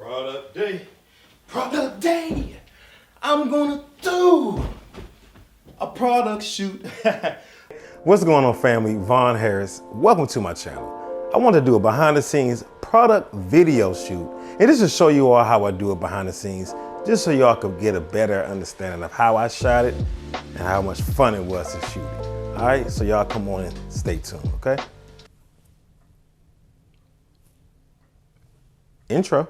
Product day. Product day. I'm gonna do a product shoot. What's going on, family? Vaughn Harris. Welcome to my channel. I want to do a behind the scenes product video shoot. And this is to show you all how I do it behind the scenes, just so y'all could get a better understanding of how I shot it and how much fun it was to shoot it. All right, so y'all come on and stay tuned, okay? Intro.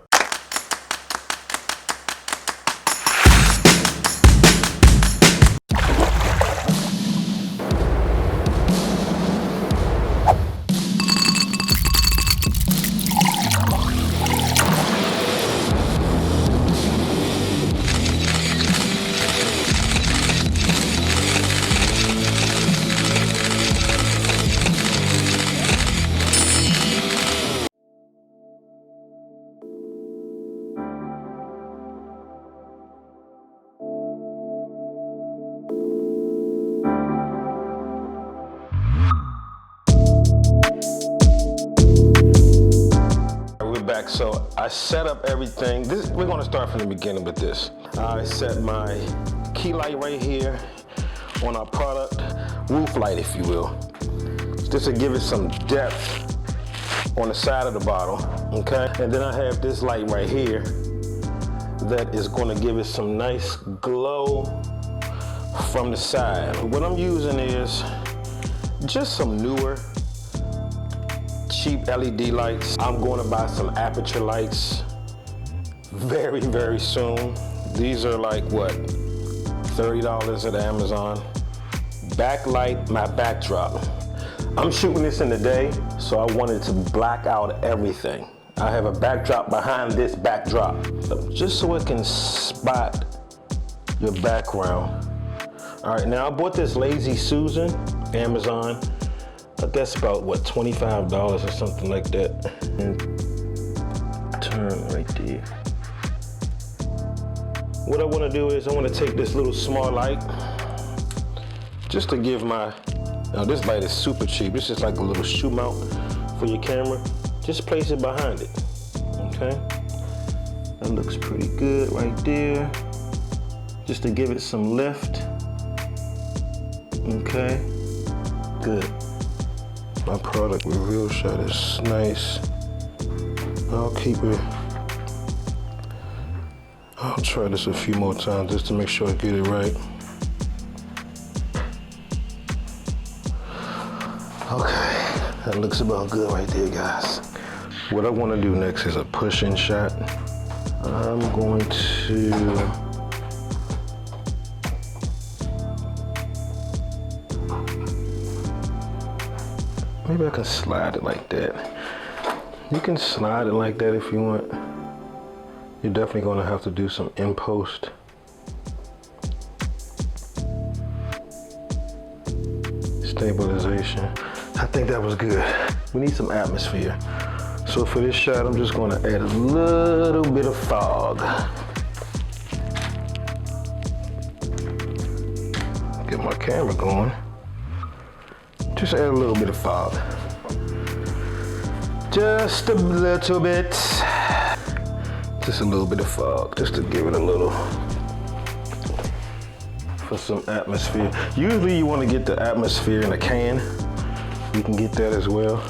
Back, so I set up everything. We're gonna start from the beginning with this. I set my key light right here on our product, roof light if you will, just to give it some depth on the side of the bottle, okay? And then I have this light right here that is gonna give it some nice glow from the side. What I'm using is just some newer cheap LED lights. I'm going to buy some aperture lights very, very soon. These are like, what, $30 at Amazon. Backlight my backdrop. I'm shooting this in the day, so I wanted to black out everything. I have a backdrop behind this backdrop, just so it can spot your background. All right, now I bought this Lazy Susan, Amazon. That's about, what, $25 or something like that. And turn right there. What I want to do is I want to take this little small light just to give my, now this light is super cheap. This is like a little shoe mount for your camera. Just place it behind it, okay? That looks pretty good right there. Just to give it some lift, okay? Good. My product reveal shot is nice. I'll try this a few more times just to make sure I get it right. Okay, that looks about good right there, guys. What I want to do next is a push-in shot. I'm going to maybe I can slide it like that. You can slide it like that if you want. You're definitely going to have to do some in-post. Stabilization. I think that was good. We need some atmosphere. So for this shot, I'm just going to add a little bit of fog. Get my camera going. Just add a little bit of fog. Just a little bit. Just a little bit of fog, just to give it a little, for some atmosphere. Usually you want to get the atmosphere in a can. You can get that as well.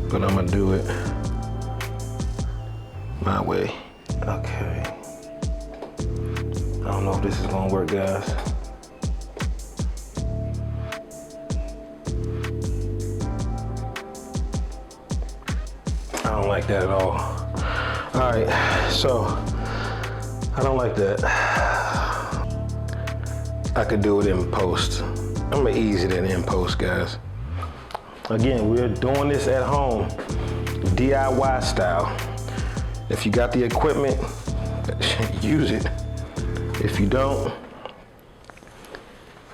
But I'm gonna do it my way. Okay. I don't know if this is gonna work, guys. I don't like that at all. All right, so I don't like that. I could do it in post. I'm gonna ease it in post, guys. Again, we're doing this at home, DIY style. If you got the equipment, use it. If you don't,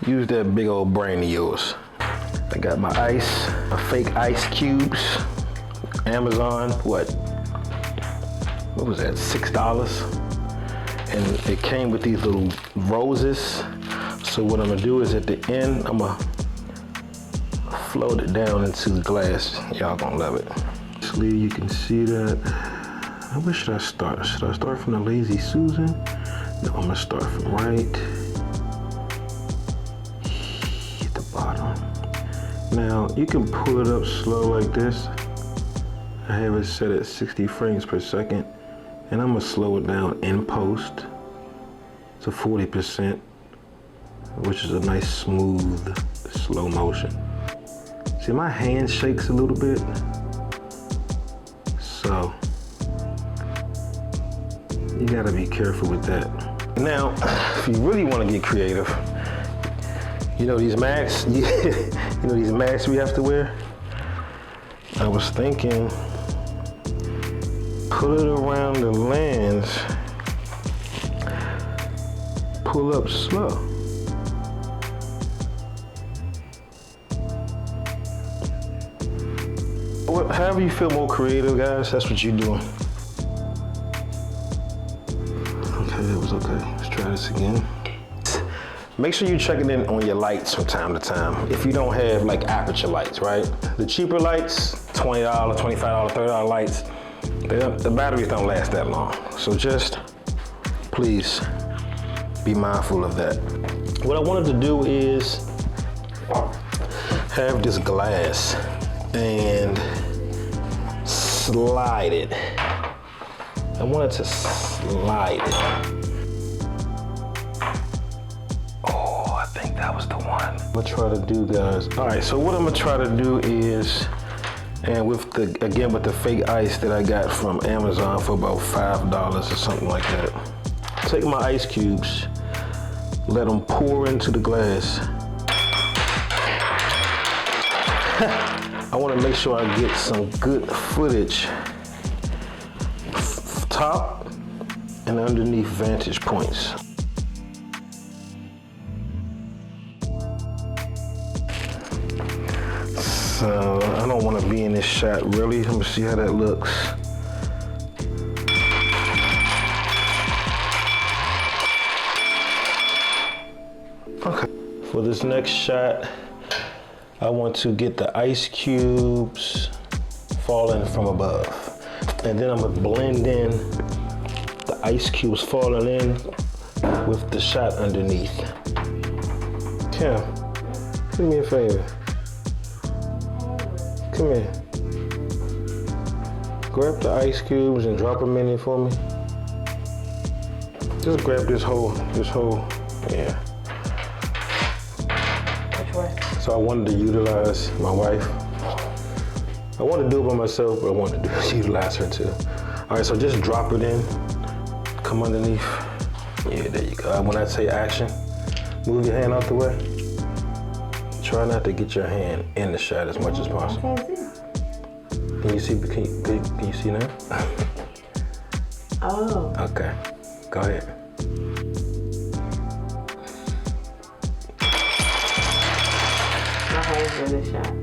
use that big old brain of yours. I got my ice, my fake ice cubes. Amazon, what was that, $6? And it came with these little roses. So what I'm gonna do is at the end, I'm gonna float it down into the glass. Y'all gonna love it. nicely. You can see that. Where should I start? Should I start from the Lazy Susan? No, I'm gonna start from right at the bottom. Now, you can pull it up slow like this. I have it set at 60 frames per second, and I'm gonna slow it down in post to 40%, which is a nice smooth slow motion. See, my hand shakes a little bit, so you gotta be careful with that. Now, if you really wanna get creative, you know these masks, you know these masks we have to wear? I was thinking, put it around the lens, pull up slow. However you feel more creative, guys, that's what you're doing. Okay, that was okay. Let's try this again. Make sure you check it in on your lights from time to time. If you don't have like aperture lights, right? The cheaper lights, $20, $25, $30 lights, the batteries don't last that long. So just please be mindful of that. What I wanted to do is have this glass and slide it. I wanted to slide it. Oh, I think that was the one. I'm gonna try to do, guys. All right, so what I'm gonna try to do is, and with the fake ice that I got from Amazon for about $5 or something like that. Take my ice cubes, let them pour into the glass. I want to make sure I get some good footage, top and underneath vantage points. So I don't want to be in this shot really. Let me see how that looks. Okay. For this next shot, I want to get the ice cubes falling from above. And then I'm gonna blend in the ice cubes falling in with the shot underneath. Kim, do me a favor. Come here. Grab the ice cubes and drop them in there for me. Just grab this whole, yeah. So I wanted to utilize my wife. I wanted to do it by myself, but I wanted to utilize her too. All right, so just drop it in, come underneath. Yeah, there you go. When I say action, move your hand out the way. Try not to get your hand in the shot as much as possible. Can you see? Can you see now? Oh. Okay, go ahead. Really shot.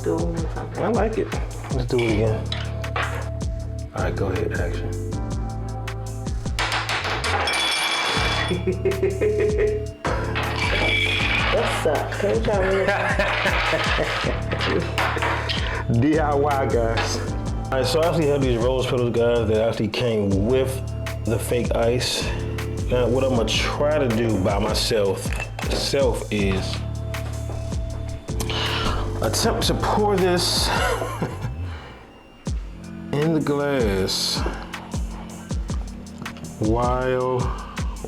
Do something. I like it. Let's do it again. All right, go ahead, action. What's up? Can you tell me? DIY, guys. All right, so I actually have these rose petals, guys, that actually came with the fake ice. Now, what I'm gonna try to do by myself is attempt to pour this in the glass while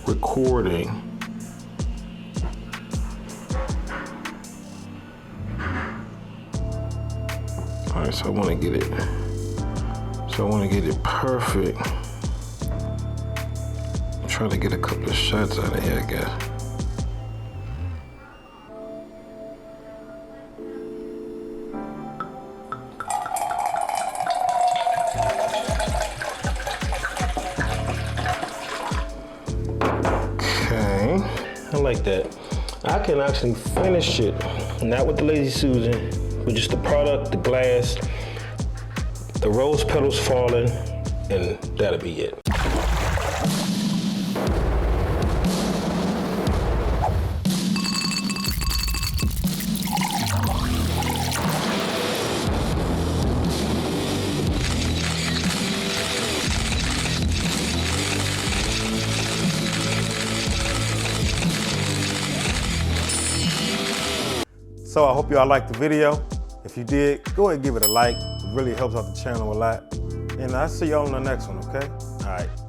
recording. All right, so I want to get it. So I want to get it perfect. I'm trying to get a couple of shots out of here, I guess. I like that. I can actually finish it, not with the Lazy Susan, but just the product, the glass, the rose petals falling, and that'll be it. So I hope y'all liked the video. If you did, go ahead and give it a like. It really helps out the channel a lot. And I'll see y'all in the next one, okay? All right.